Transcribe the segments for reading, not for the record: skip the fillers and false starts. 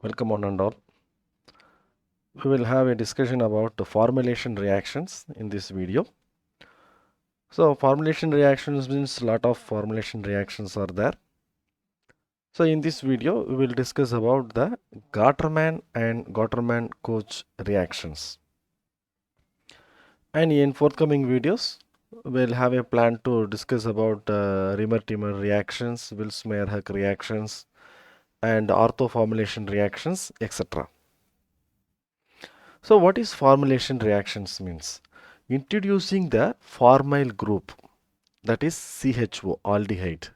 Welcome one and all. We will have a discussion about the formulation reactions in this video. So formulation reactions means a lot of formulation reactions are there. So in this video we will discuss about the Gattermann and Gattermann-Koch reactions. And in forthcoming videos we'll have a plan to discuss about Riemer-Tiemer reactions, Wills-Mayer-Huck reactions and ortho-formulation reactions, etc. So what is formulation reactions means? Introducing the formyl group, that is CHO, aldehyde.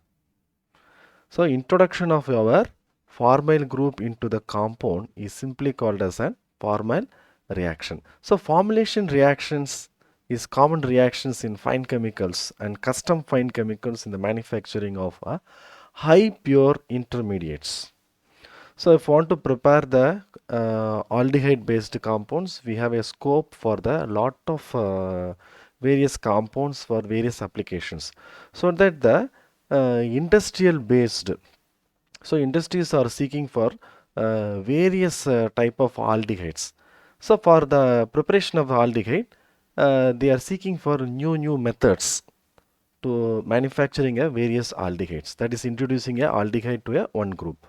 So introduction of our formyl group into the compound is simply called as an formyl reaction. So formulation reactions is common reactions in fine chemicals and custom fine chemicals in the manufacturing of high pure intermediates. So if you want to prepare the aldehyde based compounds, we have a scope for the lot of various compounds for various applications. So that the industrial based, so industries are seeking for various type of aldehydes. So for the preparation of aldehyde, they are seeking for new methods to manufacturing a various aldehydes, that is introducing a aldehyde to a one group.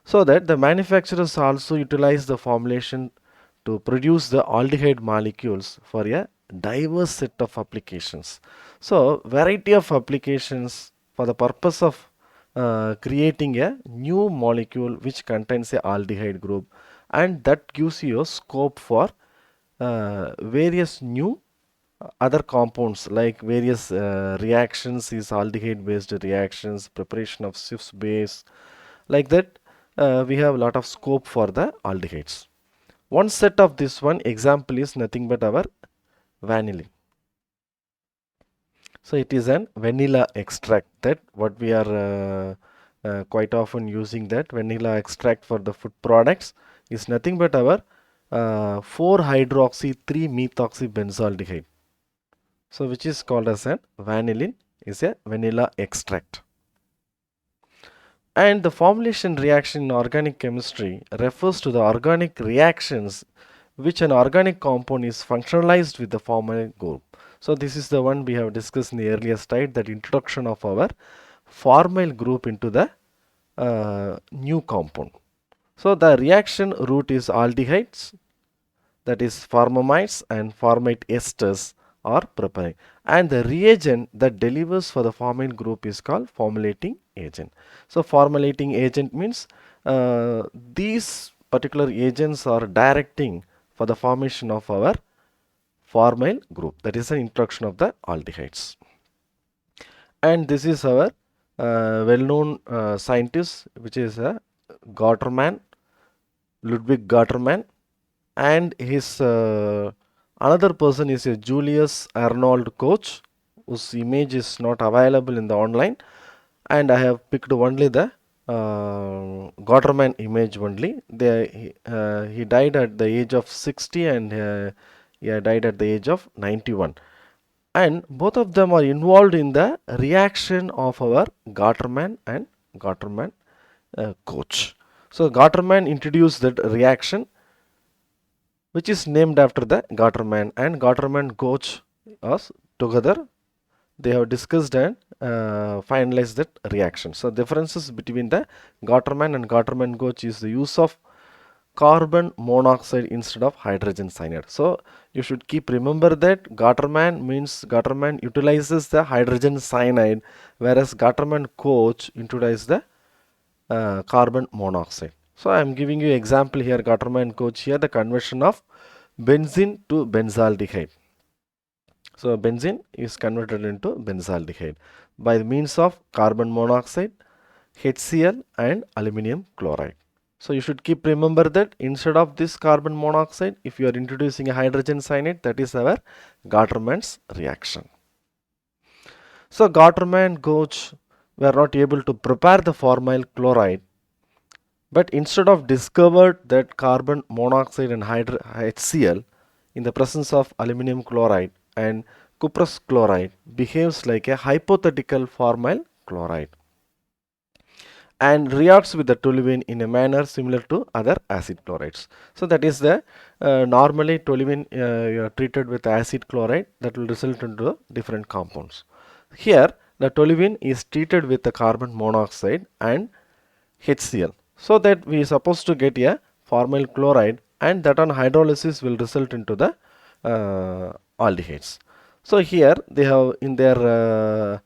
So that the manufacturers also utilize the formulation to produce the aldehyde molecules for a diverse set of applications. So variety of applications for the purpose of creating a new molecule which contains a aldehyde group, and that gives you a scope for various new other compounds like various reactions is aldehyde based reactions, preparation of Swiss base, like that. We have a lot of scope for the aldehydes. One set of this one example is nothing but our vanillin. So it is an vanilla extract, that what we are quite often using, that vanilla extract for the food products is nothing but our 4-hydroxy 3-methoxybenzaldehyde. So which is called as an vanillin, is a vanilla extract. And the formulation reaction in organic chemistry refers to the organic reactions which an organic compound is functionalized with the formyl group. So this is the one we have discussed in the earlier slide, that introduction of our formyl group into the new compound. So the reaction route is aldehydes, that is formamides and formate esters are preparing, and the reagent that delivers for the formyl group is called formulating agent. So formulating agent means these particular agents are directing for the formation of our formyl group, that is an introduction of the aldehydes. And this is our well-known scientist, which is Gattermann, Ludwig Gattermann, and his another person is a Julius Arnold Koch, whose image is not available in the online, and I have picked only the Gattermann image only. He died at the age of 60 and he died at the age of 91. And both of them are involved in the reaction of our Gattermann and Gattermann-Koch. So Gattermann introduced that reaction, which is named after the Gattermann, and Gattermann-Koch us together. They have discussed and finalized that reaction. So differences between the Gattermann and Gattermann-Koch is the use of carbon monoxide instead of hydrogen cyanide. So you should keep remember that Gattermann means Gattermann utilizes the hydrogen cyanide, whereas Gattermann-Koch utilizes the carbon monoxide. So I am giving you example here, Gattermann-Koch here, the conversion of benzene to benzaldehyde. So benzene is converted into benzaldehyde by the means of carbon monoxide, HCl and aluminum chloride. So you should keep remember that instead of this carbon monoxide, if you are introducing a hydrogen cyanide, that is our Gattermann's reaction. So Gattermann-Koch were not able to prepare the formyl chloride, but instead of discovered that carbon monoxide and HCl in the presence of aluminum chloride, and cuprous chloride behaves like a hypothetical formyl chloride. and reacts with the toluene in a manner similar to other acid chlorides. So that is the normally toluene you are treated with acid chloride, that will result into different compounds. Here the toluene is treated with the carbon monoxide and HCl, so that we are supposed to get a formal chloride, and that on hydrolysis will result into the aldehydes. So here they have in their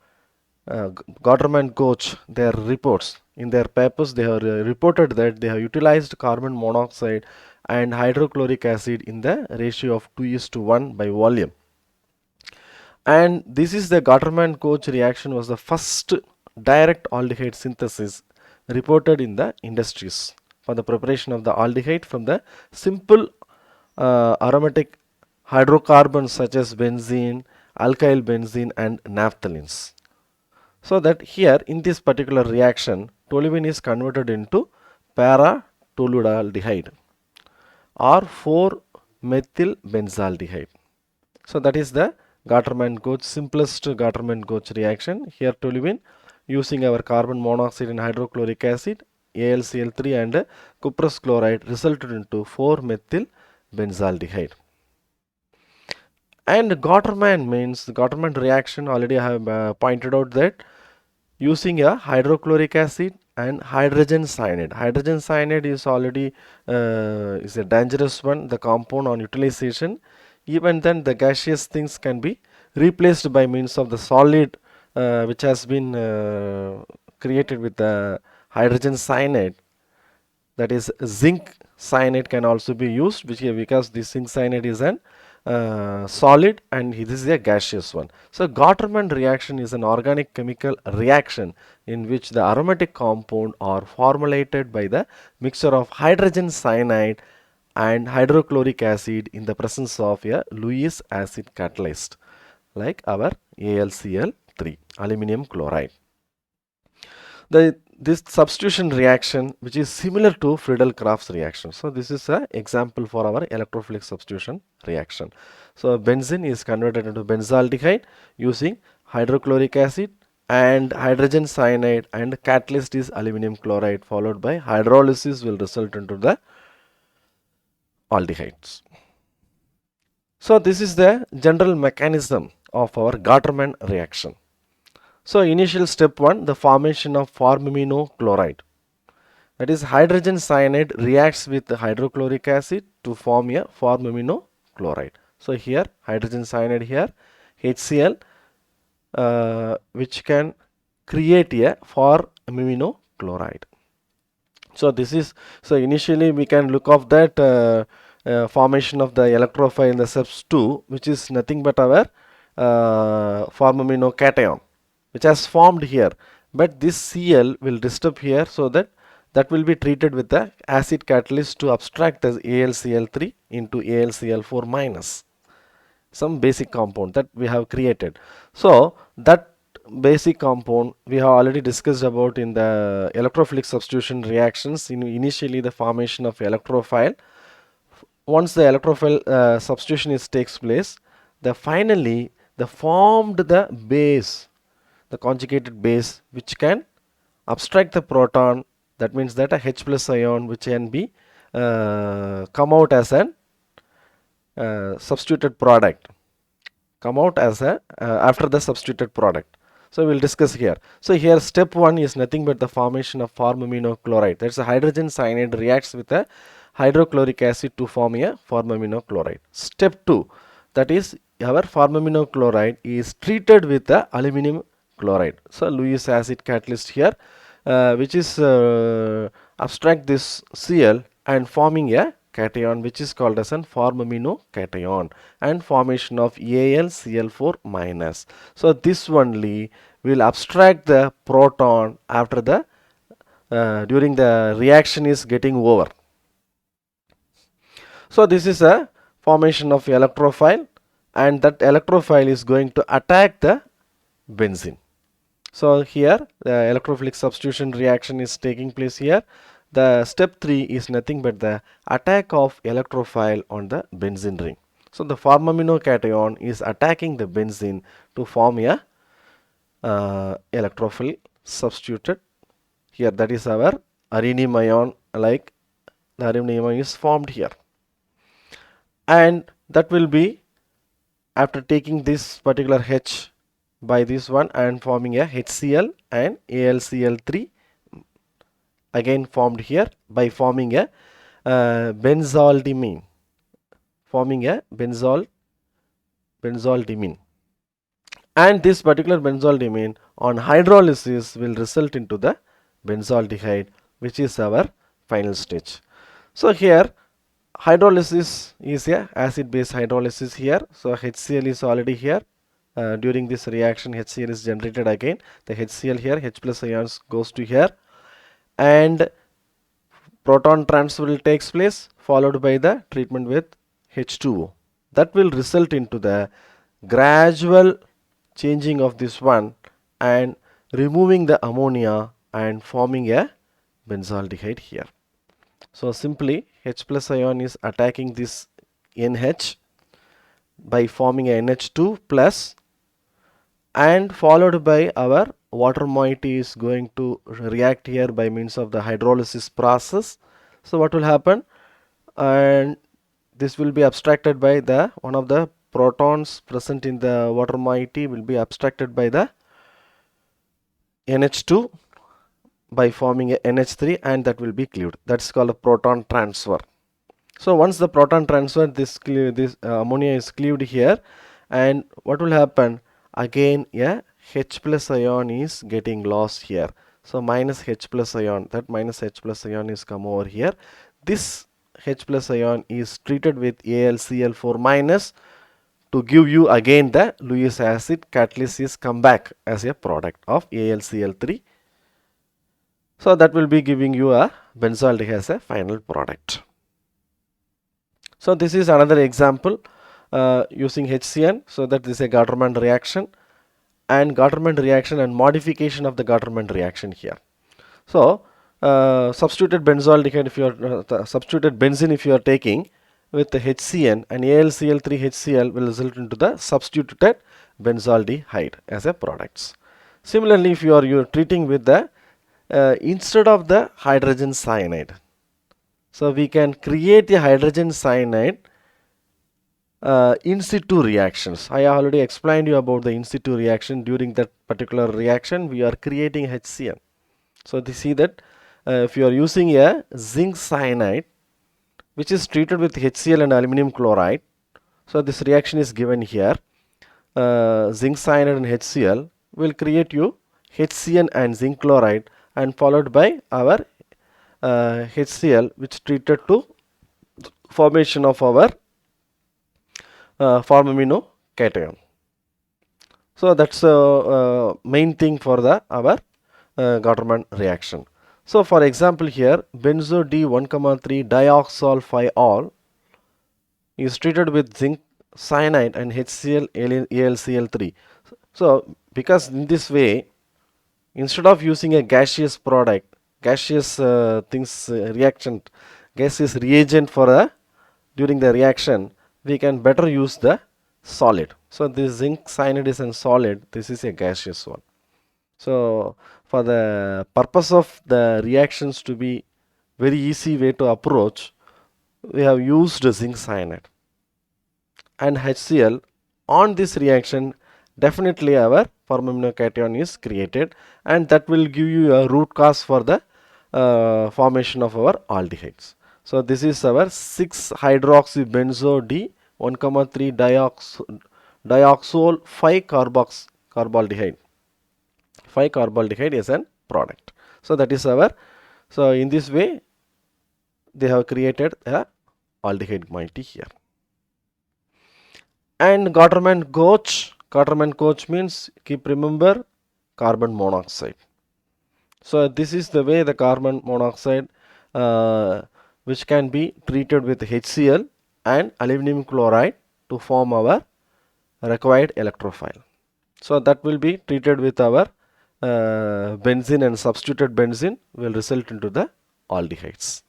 Gattermann-KOCH, their reports, in their papers they have reported that they have utilized carbon monoxide and hydrochloric acid in the ratio of 2:1 by volume. And this is the Gattermann-KOCH reaction was the first direct aldehyde synthesis reported in the industries for the preparation of the aldehyde from the simple aromatic hydrocarbons such as benzene, alkyl benzene and naphthalenes. So that here in this particular reaction, toluene is converted into para-toluidaldehyde or 4-methyl-benzaldehyde. So that is the Gattermann-KOCH, simplest Gattermann-KOCH reaction. Here toluene using our carbon monoxide and hydrochloric acid, AlCl3 and cuprous chloride resulted into 4-methyl-benzaldehyde. And Gattermann means the Gattermann reaction, already I have pointed out that using a hydrochloric acid and hydrogen cyanide. Hydrogen cyanide is already is a dangerous one, the compound on utilization. Even then the gaseous things can be replaced by means of the solid which has been created with the hydrogen cyanide, that is zinc cyanide can also be used, which because this zinc cyanide is an solid and this is a gaseous one. So Gattermann reaction is an organic chemical reaction in which the aromatic compound are formulated by the mixture of hydrogen cyanide and hydrochloric acid in the presence of a Lewis acid catalyst like our AlCl3, aluminum chloride. This substitution reaction, which is similar to Friedel-Crafts reaction. So this is an example for our electrophilic substitution reaction. So benzene is converted into benzaldehyde using hydrochloric acid and hydrogen cyanide, and catalyst is aluminum chloride, followed by hydrolysis will result into the aldehydes. So this is the general mechanism of our Gattermann reaction. So initial step 1, the formation of formamino chloride. That is hydrogen cyanide reacts with the hydrochloric acid to form a formamino chloride. So here hydrogen cyanide, here HCl which can create a formamino chloride. So this is, so initially we can look of that formation of the electrophile in the steps 2, which is nothing but our formamino cation, which has formed here, but this Cl will disturb here, so that will be treated with the acid catalyst to abstract the AlCl3 into AlCl4 minus, some basic compound that we have created. So that basic compound we have already discussed about in the electrophilic substitution reactions. Initially the formation of electrophile, once the electrophile substitution takes place, finally the formed the base, the conjugated base, which can abstract the proton, that means that a H plus ion which can be come out as an substituted product, come out as a after the substituted product. So we will discuss here. So here step 1 is nothing but the formation of formamino chloride. That's a hydrogen cyanide reacts with a hydrochloric acid to form a formamino chloride. Step 2, that is our formamino chloride is treated with the aluminum chloride. So Lewis acid catalyst here which is abstract this Cl and forming a cation which is called as an formamino cation, and formation of AlCl4 minus. So this only will abstract the proton after the during the reaction is getting over. So this is a formation of electrophile, and that electrophile is going to attack the benzene. So here the electrophilic substitution reaction is taking place here. The step 3 is nothing but the attack of electrophile on the benzene ring. So the formamino cation is attacking the benzene to form a electrophile substituted here, that is our aluminum ion, like the aluminum ion is formed here. And that will be after taking this particular H by this one and forming a HCl and AlCl3 again formed here by forming a benzaldimine, benzaldimine, and this particular benzaldimine on hydrolysis will result into the benzaldehyde, which is our final stage. So here hydrolysis is a acid base hydrolysis here. So HCl is already here. During this reaction HCl is generated again. The HCl here, H plus ions goes to here, and proton transfer will takes place, followed by the treatment with H2O. That will result into the gradual changing of this one and removing the ammonia and forming a benzaldehyde here. So simply H plus ion is attacking this NH by forming a NH2 plus, and followed by our water moiety is going to react here by means of the hydrolysis process. So what will happen, and this will be abstracted by the one of the protons present in the water moiety will be abstracted by the NH2 by forming a NH3, and that will be cleaved. That's called a proton transfer. So once the proton transfer, this ammonia is cleaved here, and what will happen, again a H plus ion is getting lost here. So minus H plus ion, that minus H plus ion is come over here. This H plus ion is treated with AlCl4 minus to give you again the Lewis acid. Catalyst is come back as a product of AlCl3. So that will be giving you a benzaldehyde as a final product. So this is another example using HCN. So that this is a Gattermann reaction, and Gattermann reaction and modification of the Gattermann reaction here. So substituted benzaldehyde, if you are substituted benzene if you are taking with the HCN, and AlCl3 HCl will result into the substituted benzaldehyde as a products. Similarly, if you are treating with the instead of the hydrogen cyanide, so we can create a hydrogen cyanide in situ reactions. I already explained you about the in situ reaction. During that particular reaction we are creating HCN. So they see that if you are using a zinc cyanide which is treated with HCl and aluminum chloride, so this reaction is given here. Zinc cyanide and HCl will create you HCN and zinc chloride, and followed by our HCl which treated to formation of our Formamino cation. So that's the main thing for the our Gattermann reaction. So for example here, benzo D1,3 dioxol 5-ol is treated with zinc cyanide and HCl AlCl3. So because in this way, instead of using a gaseous product, gaseous reagent for during the reaction, we can better use the solid. So this zinc cyanide is a solid, this is a gaseous one. So for the purpose of the reactions to be very easy way to approach, we have used zinc cyanide and HCl. On this reaction, definitely our Formamino cation is created, and that will give you a root cause for the formation of our aldehydes. So this is our 6-hydroxybenzo D1,3 dioxol 5-carbaldehyde. 5-carbaldehyde is an product. So that is our, so in this way they have created a aldehyde moiety here. And Gattermann-KOCH means, keep remember, carbon monoxide. So this is the way the carbon monoxide which can be treated with HCl and aluminum chloride to form our required electrophile. So that will be treated with our benzene, and substituted benzene will result into the aldehydes.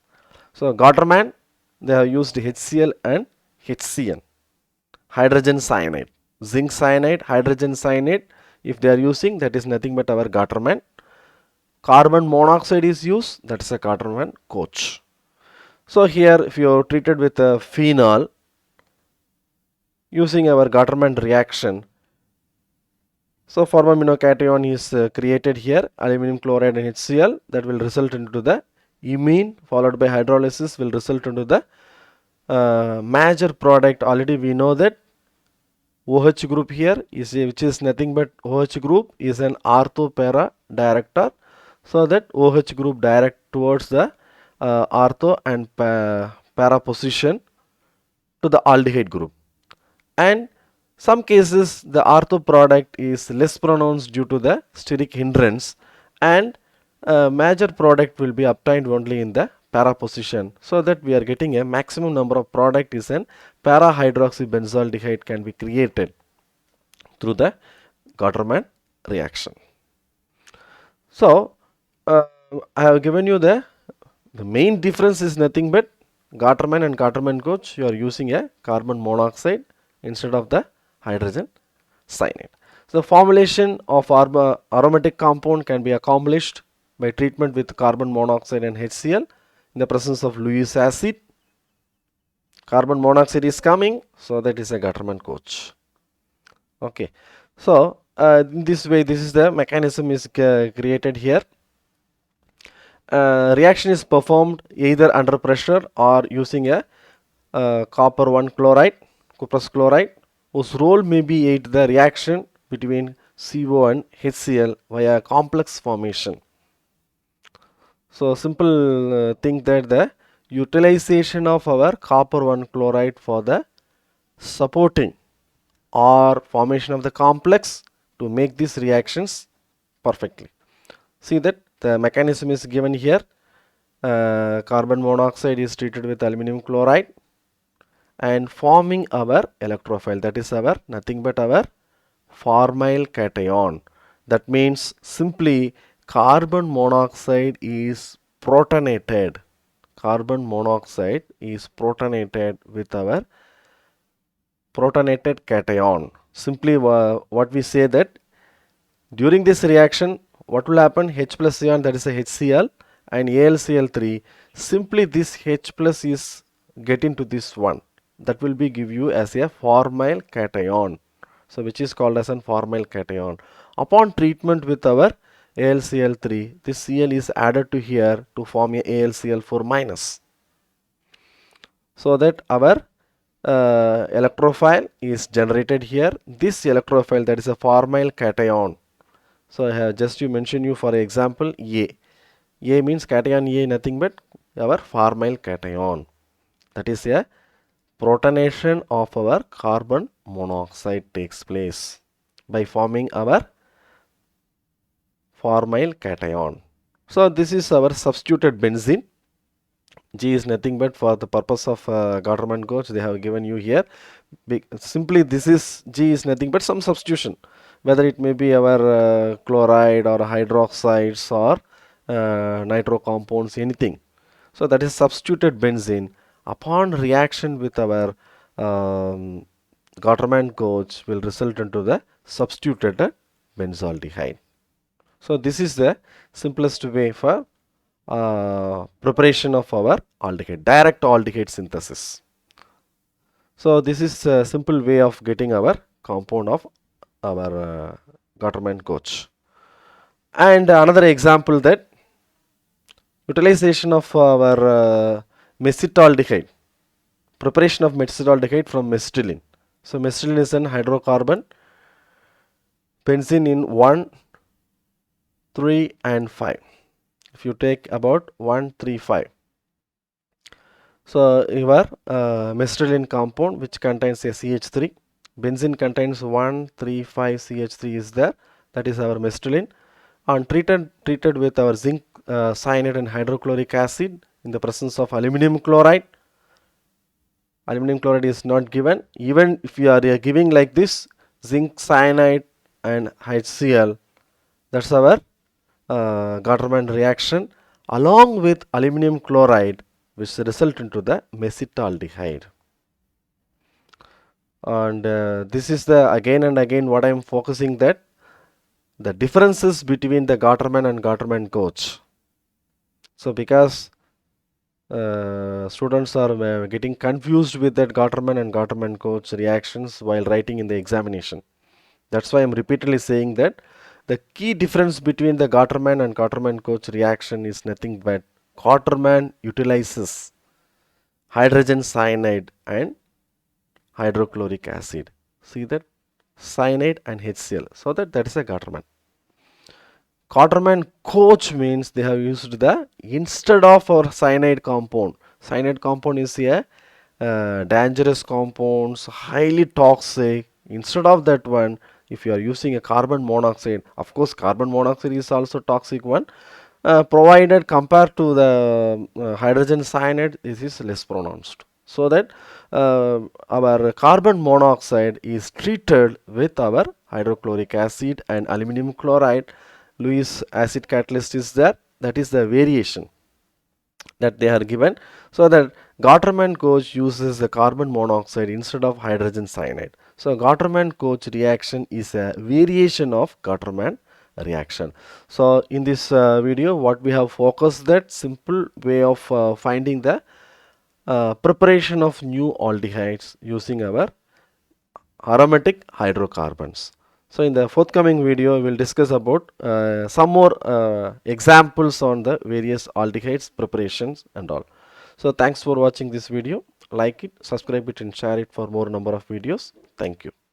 So Gattermann, they have used HCl and HCN, hydrogen cyanide, zinc cyanide, hydrogen cyanide. If they are using, that is nothing but our Gattermann. carbon monoxide is used, that is a Gattermann-KOCH. So here if you are treated with a phenol using our Gattermann reaction, so formaminocation is created here, aluminum chloride and HCl, that will result into the imine followed by hydrolysis will result into the major product. Already we know that OH group here is which is nothing but OH group is an ortho para director, so that OH group direct towards the ortho and para position to the aldehyde group, and some cases the ortho product is less pronounced due to the steric hindrance, and major product will be obtained only in the para position, so that we are getting a maximum number of product is an para hydroxybenzaldehyde can be created through the Gattermann reaction. So I have given you the main difference is nothing but Gattermann and Gattermann-KOCH, you are using a carbon monoxide instead of the hydrogen cyanide. So formulation of aromatic compound can be accomplished by treatment with carbon monoxide and HCl in the presence of Lewis acid. Carbon monoxide is coming, so that is a Gattermann-KOCH. Okay, so in this way, this is the mechanism is created here. Reaction is performed either under pressure or using a copper 1 chloride, cuprous chloride, whose role may be aid the reaction between CO and HCl via complex formation. So simple think that the utilization of our copper 1 chloride for the supporting or formation of the complex to make these reactions perfectly. See that the mechanism is given here. Carbon monoxide is treated with aluminum chloride and forming our electrophile, that is our nothing but our formyl cation. That means simply carbon monoxide is protonated. Carbon monoxide is protonated with our protonated cation. Simply what we say that during this reaction what will happen, H plus ion, that is a HCl and AlCl3, simply this H plus is get into this one, that will be give you as a formyl cation, so which is called as an formyl cation. Upon treatment with our AlCl3, this Cl is added to here to form a AlCl4 minus, so that our electrophile is generated here. This electrophile, that is a formyl cation. So I have just to mention you for example A. A means cation A nothing but our formyl cation. That is a protonation of our carbon monoxide takes place by forming our formyl cation. So this is our substituted benzene. G is nothing but for the purpose of Gattermann-KOCH they have given you here. Simply this is G is nothing but some substitution, whether it may be our chloride or hydroxides or nitro compounds, anything. So that is substituted benzene. Upon reaction with our Gattermann-KOCH will result into the substituted benzaldehyde. So this is the simplest way for preparation of our aldehyde, direct aldehyde synthesis. So this is a simple way of getting our compound of our Gattermann-KOCH. And another example, that utilization of our mesittaldehyde, preparation of mesittaldehyde from mesitylene. So mesitylene is an hydrocarbon, benzene in 1, 3 and 5. If you take about 1, 3, 5. So your mesitylene compound which contains a CH3, benzene contains 1, 3, 5 CH3 is there, that is our mesitylene, and treated with our zinc cyanide and hydrochloric acid in the presence of aluminum chloride. Aluminum chloride is not given. Even if you are giving like this zinc cyanide and HCl, that's our Gattermann reaction along with aluminum chloride, which result into the mesittaldehyde. And this is the again and again what I am focusing, that the differences between the Gattermann and Gattermann-Koch. So because students are getting confused with that Gattermann and Gattermann-Koch reactions while writing in the examination. That's why I'm repeatedly saying that the key difference between the Gattermann and Gattermann-Koch reaction is nothing but Gattermann utilizes hydrogen cyanide and hydrochloric acid. See that? Cyanide and HCl. So that is a Gattermann. Gattermann-Koch means they have used the, instead of our cyanide compound. Cyanide compound is a dangerous compounds, highly toxic. Instead of that one, if you are using a carbon monoxide, of course carbon monoxide is also toxic one, provided compared to the hydrogen cyanide, this is less pronounced. So that our carbon monoxide is treated with our hydrochloric acid and aluminum chloride. Lewis acid catalyst is there. That is the variation that they are given. So that Gattermann-Koch uses the carbon monoxide instead of hydrogen cyanide. So Gattermann-Koch reaction is a variation of Gattermann reaction. So in this video, what we have focused, that simple way of finding the preparation of new aldehydes using our aromatic hydrocarbons. So in the forthcoming video, we will discuss about some more examples on the various aldehydes preparations and all. So thanks for watching this video. Like it, subscribe it and share it for more number of videos. Thank you.